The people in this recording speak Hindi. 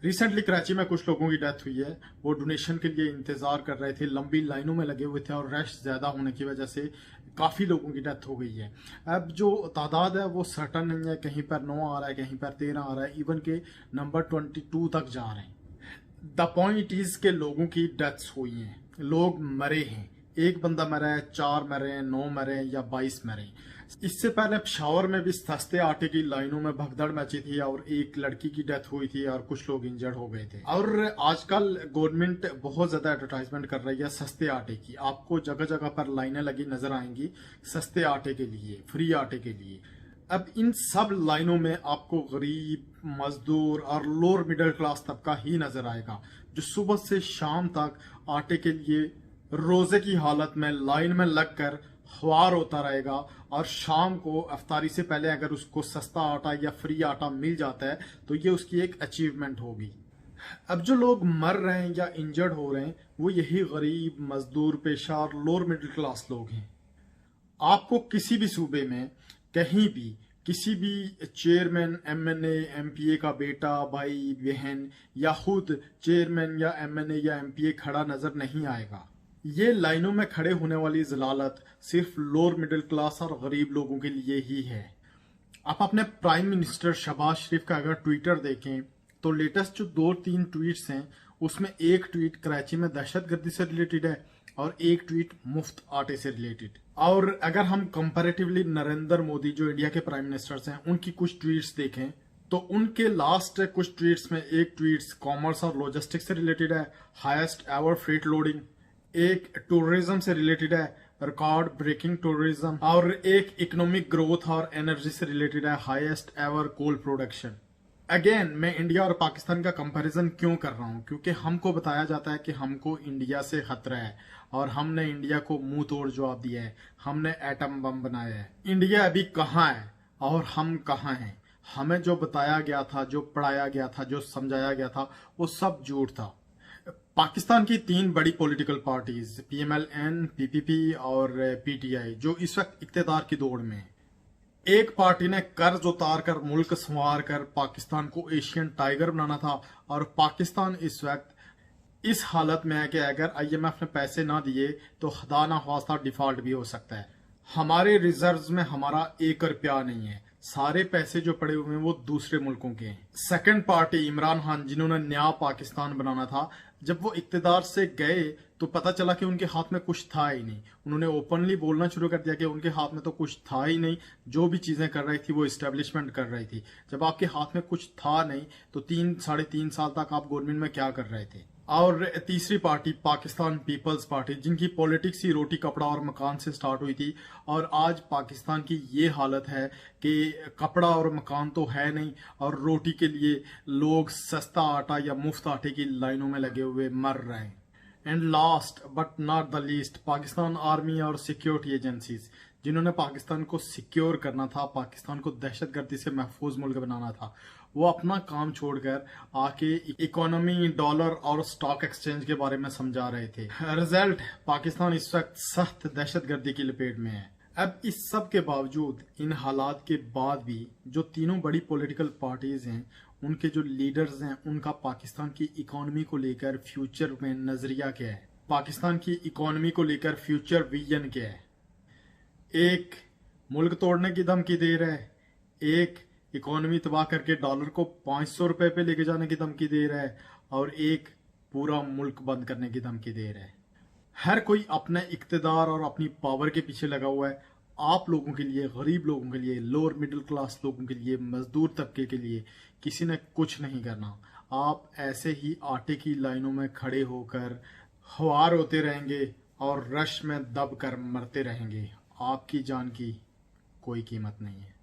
रिसेंटली कराची में कुछ लोगों की डेथ हुई है। वो डोनेशन के लिए इंतजार कर रहे थे, लंबी लाइनों में लगे हुए थे और रश ज्यादा होने की वजह से काफी लोगों की डेथ हो गई है। अब जो तादाद है वो सर्टन नहीं है, कहीं पर 9 आ रहा है, कहीं पर 13 आ रहा है, इवन के नंबर 22 तक जा रहे हैं। द पॉइंट इज के लोगों की डेथ्स हुई हैं, लोग मरे हैं। एक बंदा मरा है, 4 मरे हैं, 9 मरे हैं या 22 मरे हैं। इससे पहले पेशावर में भी सस्ते आटे की लाइनों में भगदड़ मची थी और एक लड़की की डेथ हुई थी और कुछ लोग इंजर्ड हो गए थे। और आजकल गवर्नमेंट बहुत ज्यादा एडवर्टाइजमेंट कर रही है सस्ते आटे की। आपको जगह जगह पर लाइनें लगी नजर आएंगी सस्ते आटे के लिए, फ्री आटे के लिए। अब इन सब लाइनों में आपको गरीब, मजदूर और लोअर मिडिल क्लास तबका ही नजर आएगा, जो सुबह से शाम तक आटे के लिए रोजे की हालत में लाइन में लगकर ख्वार होता रहेगा। और शाम को अफ्तारी से पहले अगर उसको सस्ता आटा या फ्री आटा मिल जाता है तो ये उसकी एक अचीवमेंट होगी। अब जो लोग मर रहे हैं या इंजर्ड हो रहे हैं वो यही गरीब, मजदूर पेशा और लोअर मिडिल क्लास लोग हैं। आपको किसी भी सूबे में कहीं भी किसी भी चेयरमैन, एमएनए, एमपीए का बेटा, भाई, बहन या खुद चेयरमैन या एमएनए या एमपीए खड़ा नजर नहीं आएगा। ये लाइनों में खड़े होने वाली जलालत सिर्फ लोअर मिडिल क्लास और गरीब लोगों के लिए ही है। आप अपने प्राइम मिनिस्टर शहबाज शरीफ का अगर ट्विटर देखें तो लेटेस्ट जो 2-3 ट्वीट्स हैं उसमें एक ट्वीट कराची में दहशतगर्दी से रिलेटेड है और एक ट्वीट मुफ्त आटे से रिलेटेड। और अगर हम कंपैरेटिवली नरेंद्र मोदी जो इंडिया के प्राइम मिनिस्टर्स हैं उनकी कुछ ट्वीट्स देखें तो उनके लास्ट कुछ ट्वीट्स में एक ट्वीट्स कॉमर्स और लॉजिस्टिक्स से रिलेटेड है, हाईएस्ट एवर फ्रेट लोडिंग, एक टूरिज्म से रिलेटेड है, रिकॉर्ड ब्रेकिंग टूरिज्म, और एक इकोनॉमिक ग्रोथ और एनर्जी से रिलेटेड है, highest ever coal production. Again मैं इंडिया और पाकिस्तान का कंपैरिजन क्यों कर रहा हूं, क्योंकि हमको बताया जाता है कि हमको इंडिया से खतरा है और हमने इंडिया को मुंह तोड़ जवाब दिया है, हमने एटम बम बनाया है। इंडिया अभी कहाँ है और हम कहाँ हैं? हमें जो बताया गया था, जो पढ़ाया गया था, जो समझाया गया था वो सब झूठ था। पाकिस्तान की 3 बड़ी पॉलिटिकल पार्टीज पीएमएलएन, पीपीपी और पीटीआई जो इस वक्त इक्तदार की दौड़ में है। एक पार्टी ने कर्ज उतार कर, मुल्क संवार कर पाकिस्तान को एशियन टाइगर बनाना था और पाकिस्तान इस वक्त इस हालत में है कि अगर आईएमएफ ने पैसे ना दिए तो खुदा ना खास्ता डिफॉल्ट भी हो सकता है। हमारे रिजर्व्स में हमारा 1 रुपया नहीं है, सारे पैसे जो पड़े हुए हैं वो दूसरे मुल्कों के हैं। सेकंड पार्टी इमरान खान, जिन्होंने नया पाकिस्तान बनाना था, जब वो इक्तदार से गए तो पता चला कि उनके हाथ में कुछ था ही नहीं। उन्होंने ओपनली बोलना शुरू कर दिया कि उनके हाथ में तो कुछ था ही नहीं, जो भी चीजें कर रही थी वो इस्टेब्लिशमेंट कर रही थी। जब आपके हाथ में कुछ था नहीं तो 3-3.5 साल तक आप गवर्नमेंट में क्या कर रहे थे? और तीसरी पार्टी पाकिस्तान पीपल्स पार्टी, जिनकी पॉलिटिक्स ही रोटी कपड़ा और मकान से स्टार्ट हुई थी और आज पाकिस्तान की ये हालत है कि कपड़ा और मकान तो है नहीं और रोटी के लिए लोग सस्ता आटा या मुफ्त आटे की लाइनों में लगे हुए मर रहे हैं। And last but not the least, Pakistan army और सिक्योरिटी एजेंसीज, जिन्होंने पाकिस्तान को सिक्योर करना था, पाकिस्तान को दहशतगर्दी से महफूज मुल्क बनाना था, वो अपना काम छोड़कर आके इकोनॉमी, डॉलर और स्टॉक एक्सचेंज के बारे में समझा रहे थे। रिजल्ट, पाकिस्तान इस वक्त सख्त दहशतगर्दी की लपेट में है। अब इस सब के बावजूद, इन हालात के बाद भी जो तीनों बड़ी पॉलिटिकल पार्टीज हैं, उनके जो लीडर्स हैं, उनका पाकिस्तान की इकोनॉमी को लेकर फ्यूचर में नजरिया क्या है, पाकिस्तान की इकोनॉमी को लेकर फ्यूचर विजन क्या है? एक मुल्क तोड़ने की धमकी दे रहा है, एक इकोनॉमी तबाह करके डॉलर को 500 रुपए पे लेके जाने की धमकी दे रहा है और एक पूरा मुल्क बंद करने की धमकी दे रहा है। हर कोई अपने इक्तदार और अपनी पावर के पीछे लगा हुआ है। आप लोगों के लिए, गरीब लोगों के लिए, लोअर मिडिल क्लास लोगों के लिए, मजदूर तबके के लिए किसी ने कुछ नहीं करना। आप ऐसे ही आटे की लाइनों में खड़े होकर ख्वार होते रहेंगे और रश में दब कर मरते रहेंगे। आपकी जान की कोई कीमत नहीं है।